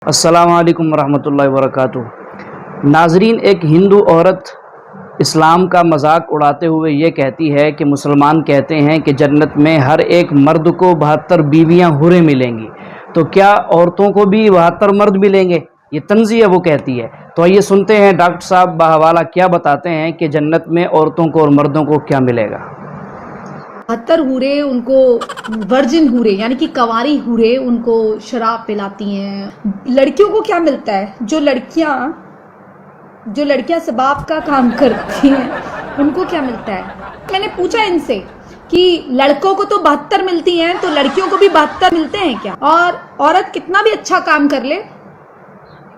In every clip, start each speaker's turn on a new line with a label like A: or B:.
A: السلام علیکم ورحمۃ اللہ وبرکاتہ۔ ناظرین، ایک ہندو عورت اسلام کا مذاق اڑاتے ہوئے یہ کہتی ہے کہ مسلمان کہتے ہیں کہ جنت میں ہر ایک مرد کو 72 بیویاں حوریں ملیں گی، تو کیا عورتوں کو بھی 72 مرد ملیں گے؟ یہ تنزیہ وہ کہتی ہے۔ تو آئیے سنتے ہیں ڈاکٹر صاحب باحوالہ کیا بتاتے ہیں کہ جنت میں عورتوں کو اور مردوں کو کیا ملے گا۔
B: 72 حوریں ان کو ورجن حوریں یعنی کہ کنواری حوریں ان کو شراب پلاتی ہیں۔ لڑکیوں کو کیا ملتا ہے؟ جو لڑکیاں سباب کا کام کرتی ہیں ان کو کیا ملتا ہے؟ میں نے پوچھا ان سے کہ لڑکوں کو تو 72 ملتی ہیں تو لڑکیوں کو بھی 72 ملتے ہیں کیا؟ اور عورت کتنا بھی اچھا کام کر لے،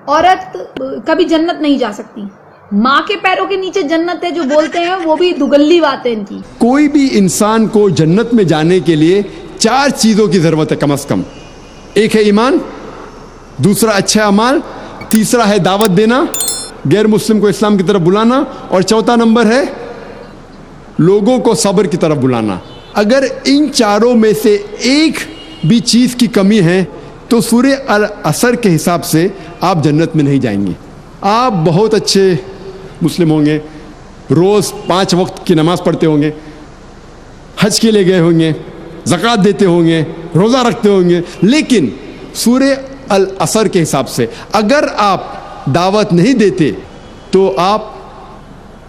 B: عورت کبھی جنت نہیں جا سکتی۔ ماں کے پیروں کے نیچے جنت ہے جو بولتے ہیں وہ بھی دگلی بات ہے ان کی۔
C: کوئی بھی انسان کو جنت میں جانے کے لیے 4 چیزوں کی ضرورت ہے کم از کم۔ ایک ہے ایمان، دوسرا اچھا اعمال، تیسرا ہے دعوت دینا، غیر مسلم کو اسلام کی طرف بلانا، اور چوتھا نمبر ہے لوگوں کو صبر کی طرف بلانا۔ اگر ان چاروں میں سے ایک بھی چیز کی کمی ہے تو سورہ العصر کے حساب سے آپ جنت میں نہیں جائیں گے۔ آپ بہت اچھے مسلم ہوں گے، روز 5 وقت کی نماز پڑھتے ہوں گے، حج کے لیے گئے ہوں گے، زکوٰۃ دیتے ہوں گے، روزہ رکھتے ہوں گے، لیکن سورہ العصر کے حساب سے اگر آپ دعوت نہیں دیتے تو آپ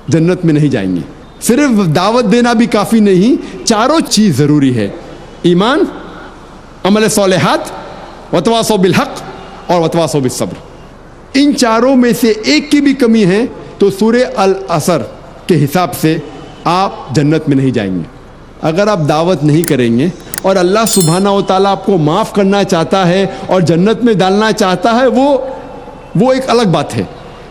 C: جنت میں نہیں جائیں گے۔ صرف دعوت دینا بھی کافی نہیں، چاروں چیز ضروری ہے: ایمان، عمل صالحات، وتواصوا بالحق اور وتواصوا بالصبر۔ ان چاروں میں سے ایک کی بھی کمی ہے تو سورہ العصر کے حساب سے آپ جنت میں نہیں جائیں گے۔ اگر آپ دعوت نہیں کریں گے اور اللہ سبحانہ و تعالیٰ آپ کو معاف کرنا چاہتا ہے اور جنت میں ڈالنا چاہتا ہے، وہ ایک الگ بات ہے،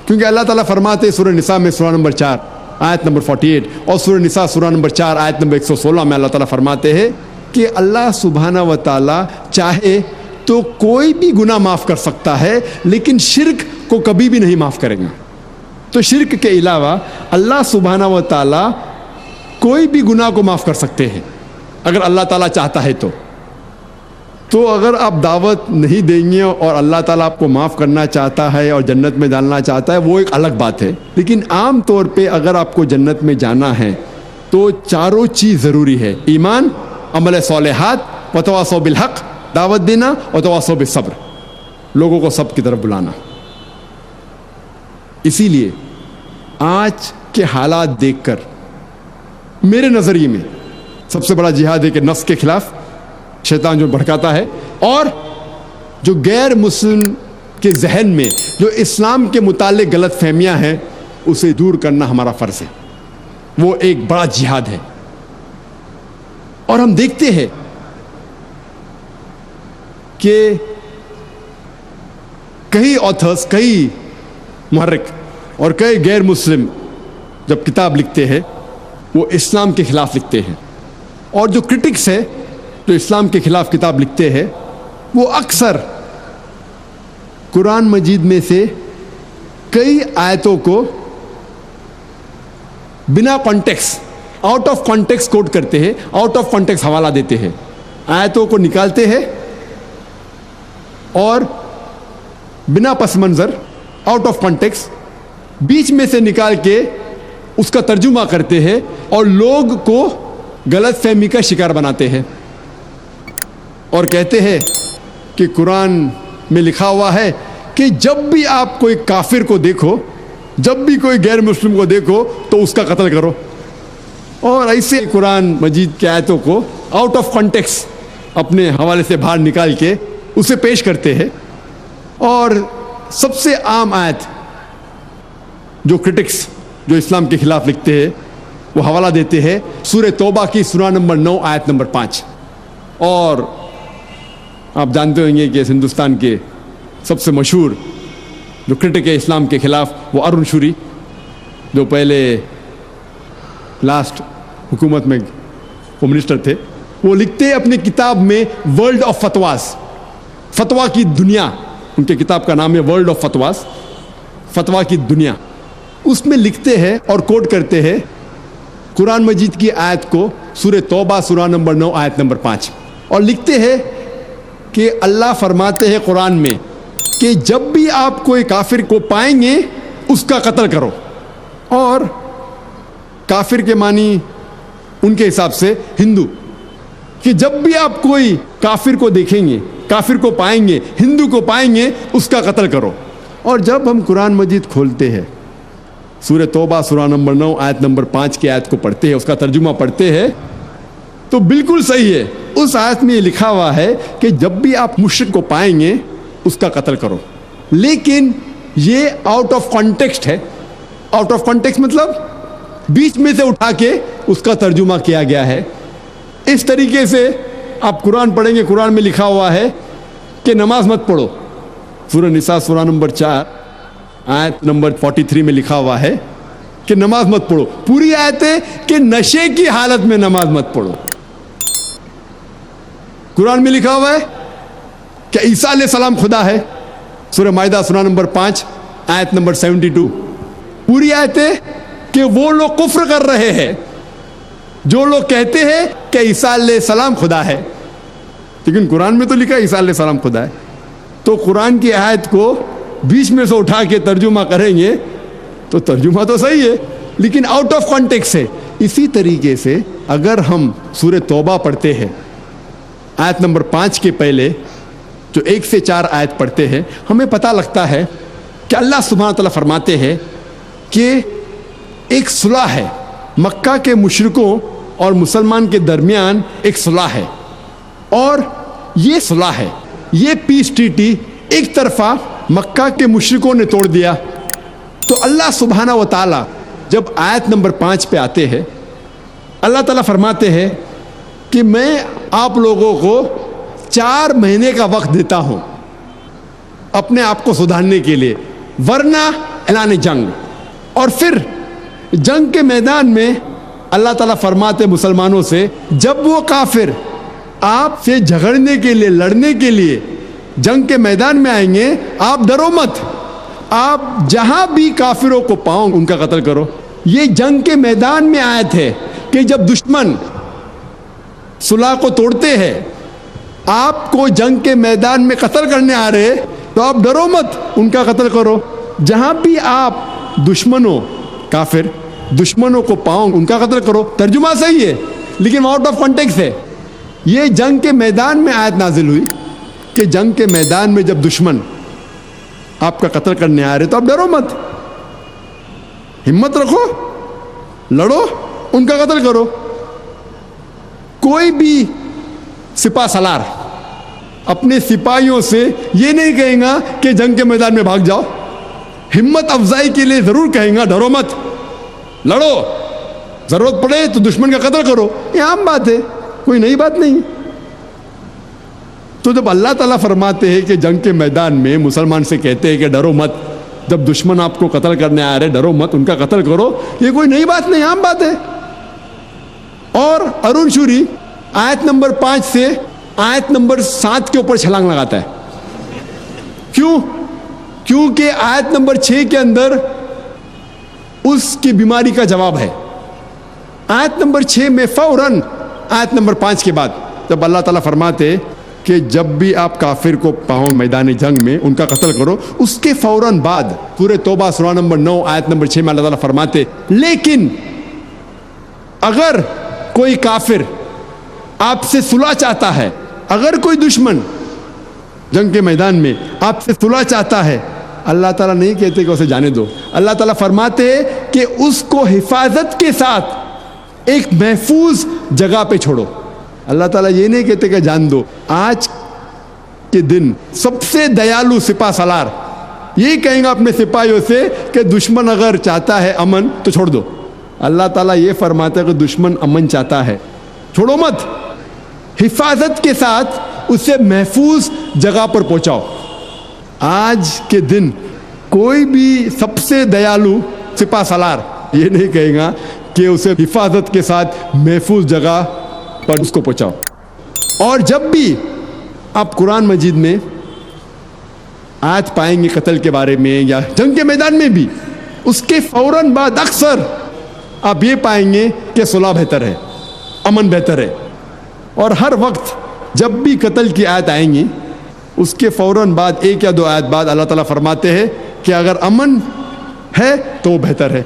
C: کیونکہ اللہ تعالیٰ فرماتے ہیں سورہ نساء میں سورہ نمبر 4 آیت نمبر 48 اور سورہ نساء سورہ نمبر 4 آیت نمبر 116 میں اللہ تعالیٰ فرماتے ہیں کہ اللہ سبحانہ و تعالیٰ چاہے تو کوئی بھی گناہ معاف کر سکتا ہے، لیکن شرک کو کبھی بھی نہیں معاف کریں گے۔ تو شرک کے علاوہ اللہ سبحانہ و تعالیٰ کوئی بھی گناہ کو معاف کر سکتے ہیں اگر اللہ تعالیٰ چاہتا ہے تو اگر آپ دعوت نہیں دیں گے اور اللہ تعالیٰ آپ کو معاف کرنا چاہتا ہے اور جنت میں ڈالنا چاہتا ہے، وہ ایک الگ بات ہے۔ لیکن عام طور پہ اگر آپ کو جنت میں جانا ہے تو چاروں چیز ضروری ہے: ایمان، عمل صالحات، وتواصوا بالحق، دعوت دینا، اور وتواصوا بالصبر، لوگوں کو سب کی طرف بلانا۔ اسی لیے آج کے حالات دیکھ کر میرے نظریے میں سب سے بڑا جہاد ہے کہ نفس کے خلاف شیطان جو بھڑکاتا ہے، اور جو غیر مسلم کے ذہن میں جو اسلام کے متعلق غلط فہمیاں ہیں اسے دور کرنا ہمارا فرض ہے۔ وہ ایک بڑا جہاد ہے، اور ہم دیکھتے ہیں کہ کئی آتھرز، کئی محرک اور کئی غیر مسلم جب کتاب لکھتے ہیں وہ اسلام کے خلاف لکھتے ہیں، اور جو کرٹکس ہے جو اسلام کے خلاف کتاب لکھتے ہیں وہ اکثر قرآن مجید میں سے کئی آیتوں کو بنا کانٹیکس، آؤٹ آف کانٹیکس کوٹ کرتے ہیں، آؤٹ آف کانٹیکس حوالہ دیتے ہیں، آیتوں کو نکالتے ہیں اور بنا پس منظر، آؤٹ آف کانٹیکس، بیچ میں سے نکال کے اس کا ترجمہ کرتے ہیں اور لوگ کو غلط فہمی کا شکار بناتے ہیں، اور کہتے ہیں کہ قرآن میں لکھا ہوا ہے کہ جب بھی آپ کوئی کافر کو دیکھو، جب بھی کوئی غیر مسلم کو دیکھو تو اس کا قتل کرو، اور ایسے قرآن مجید کی آیتوں کو آؤٹ آف کانٹیکس اپنے حوالے سے باہر نکال کے اسے پیش کرتے ہیں۔ اور سب سے عام آیت جو کرٹکس جو اسلام کے خلاف لکھتے ہیں وہ حوالہ دیتے ہیں سورہ توبہ کی سورہ نمبر 9 آیت نمبر 5۔ اور آپ جانتے ہوں گے کہ ہندوستان کے سب سے مشہور جو کرٹک ہے اسلام کے خلاف وہ ارون شوری، جو پہلے لاسٹ حکومت میں وہ منسٹر تھے، وہ لکھتے ہیں اپنی کتاب میں ورلڈ آف فتواز، فتوا کی دنیا، ان کے کتاب کا نام ہے ورلڈ آف فتواز، فتوا کی دنیا۔ اس میں لکھتے ہیں اور کوٹ کرتے ہیں قرآن مجید کی آیت کو، سورہ توبہ سورہ نمبر 9 آیت نمبر 5، اور لکھتے ہیں کہ اللہ فرماتے ہیں قرآن میں کہ جب بھی آپ کوئی کافر کو پائیں گے اس کا قتل کرو. اور کافر کے معنی ان کے حساب سے ہندو، کہ جب بھی آپ کوئی کافر کو دیکھیں گے، کافر کو پائیں گے، ہندو کو پائیں گے، اس کا قتل کرو. اور جب ہم قرآن مجید کھولتے ہیں، سورہ توبہ سورہ نمبر 9 آیت نمبر 5 کی آیت کو پڑھتے ہیں، اس کا ترجمہ پڑھتے ہیں، تو بالکل صحیح ہے. اس آیت میں یہ لکھا ہوا ہے کہ جب بھی آپ مشرک کو پائیں گے اس کا قتل کرو. لیکن یہ آؤٹ آف کانٹیکسٹ ہے. آؤٹ آف کانٹیکسٹ مطلب بیچ میں سے اٹھا کے اس کا ترجمہ کیا گیا ہے. اس طریقے سے آپ قرآن پڑھیں گے، قرآن میں لکھا ہوا ہے کہ نماز مت پڑھو. سورہ نساء سورہ نمبر 4 آیت نمبر 43 میں لکھا ہوا ہے کہ نماز مت پڑھو. پوری آیت ہے کہ نشے کی حالت میں نماز مت پڑھو. قرآن میں لکھا ہوا ہے کہ عیسیٰ علیہ السلام خدا ہے. سورہ مائدہ سورہ نمبر 5 آیت نمبر 72. پوری آیت ہے کہ وہ لوگ کفر کر رہے ہیں جو لوگ کہتے ہیں کہ عیسیٰ علیہ السلام خدا ہے، لیکن قرآن میں تو لکھا ہے عیسیٰ علیہ السلام خدا ہے. تو قرآن کی آیت کو بیچ میں سے اٹھا کے ترجمہ کریں گے تو ترجمہ تو صحیح ہے لیکن آؤٹ آف کانٹیکسٹ ہے. اسی طریقے سے اگر ہم سورہ توبہ پڑھتے ہیں آیت نمبر 5 کے پہلے جو 1 سے 4 آیت پڑھتے ہیں، ہمیں پتہ لگتا ہے کہ اللہ سبحانہ تعالیٰ فرماتے ہیں کہ ایک صلح ہے، مکہ کے مشرکوں اور مسلمان کے درمیان ایک صلح ہے، اور یہ صلح ہے، یہ پیس ٹریٹی ایک طرفہ مکہ کے مشرکوں نے توڑ دیا. تو اللہ سبحانہ و تعالیٰ جب آیت نمبر 5 پہ آتے ہیں، اللہ تعالیٰ فرماتے ہیں کہ میں آپ لوگوں کو 4 مہینے کا وقت دیتا ہوں اپنے آپ کو سدھارنے کے لیے، ورنہ اعلان جنگ. اور پھر جنگ کے میدان میں اللہ تعالیٰ فرماتے مسلمانوں سے، جب وہ کافر آپ سے جھگڑنے کے لیے، لڑنے کے لیے جنگ کے میدان میں آئیں گے، آپ ڈرو مت، آپ جہاں بھی کافروں کو پاؤ ان کا قتل کرو. یہ جنگ کے میدان میں آیت ہے کہ جب دشمن صلح کو توڑتے ہیں، آپ کو جنگ کے میدان میں قتل کرنے آ رہے تو آپ ڈرو مت، ان کا قتل کرو. جہاں بھی آپ دشمنوں، کافر دشمنوں کو پاؤ ان کا قتل کرو. ترجمہ صحیح ہے لیکن آؤٹ آف کانٹیکسٹ ہے. یہ جنگ کے میدان میں آیت نازل ہوئی کہ جنگ کے میدان میں جب دشمن آپ کا قتل کرنے آ رہے تو آپ ڈرو مت، ہمت رکھو، لڑو، ان کا قتل کرو. کوئی بھی سپاہ سالار اپنے سپاہیوں سے یہ نہیں کہیں گا کہ جنگ کے میدان میں بھاگ جاؤ. ہمت افزائی کے لیے ضرور کہیں گا ڈرو مت، لڑو، ضرورت پڑے تو دشمن کا قتل کرو. یہ عام بات ہے، کوئی نئی بات نہیں. تو جب اللہ تعالیٰ فرماتے ہیں کہ جنگ کے میدان میں مسلمان سے کہتے ہیں کہ ڈرو مت، جب دشمن آپ کو قتل کرنے آ رہے ڈرو مت، ان کا قتل کرو، یہ کوئی نئی بات نہیں، عام بات ہے. اور ارون شوری آیت نمبر 5 سے آیت نمبر 7 کے اوپر چھلانگ لگاتا ہے. کیوں؟ کیونکہ آیت نمبر 6 کے اندر اس کی بیماری کا جواب ہے. آیت نمبر 6 میں فوراً آیت نمبر 5 کے بعد جب اللہ تعالیٰ فرماتے کہ جب بھی آپ کافر کو پاؤ میدان جنگ میں ان کا قتل کرو، اس کے فوراً بعد سورہ توبہ سورہ نمبر 9 آیت نمبر 6 میں اللہ تعالیٰ فرماتے لیکن اگر کوئی کافر آپ سے صلح چاہتا ہے، اگر کوئی دشمن جنگ کے میدان میں آپ سے صلح چاہتا ہے، اللہ تعالیٰ نہیں کہتے کہ اسے جانے دو. اللہ تعالیٰ فرماتے ہیں کہ اس کو حفاظت کے ساتھ ایک محفوظ جگہ پہ چھوڑو. اللہ تعالیٰ یہ نہیں کہتے کہ جان دو. آج کے دن سب سے دیالو سپاہ سالار یہی کہیں گا اپنے سپاہیوں سے کہ دشمن اگر چاہتا ہے امن تو چھوڑ دو. اللہ تعالیٰ یہ فرماتا ہے کہ دشمن امن چاہتا ہے چھوڑو مت، حفاظت کے ساتھ اسے محفوظ جگہ پر پہنچاؤ. آج کے دن کوئی بھی سب سے دیالو سپاہ سالار یہ نہیں کہے گا کہ اسے حفاظت کے ساتھ محفوظ جگہ پر اس کو پہنچاؤ. اور جب بھی آپ قرآن مجید میں آیت پائیں گے قتل کے بارے میں یا جنگ کے میدان میں بھی، اس کے فوراً بعد اکثر آپ یہ پائیں گے کہ صلح بہتر ہے، امن بہتر ہے. اور ہر وقت جب بھی قتل کی آیت آئیں گی اس کے فوراً بعد ایک یا دو آیت بعد اللہ تعالیٰ فرماتے ہیں کہ اگر امن ہے تو وہ بہتر ہے.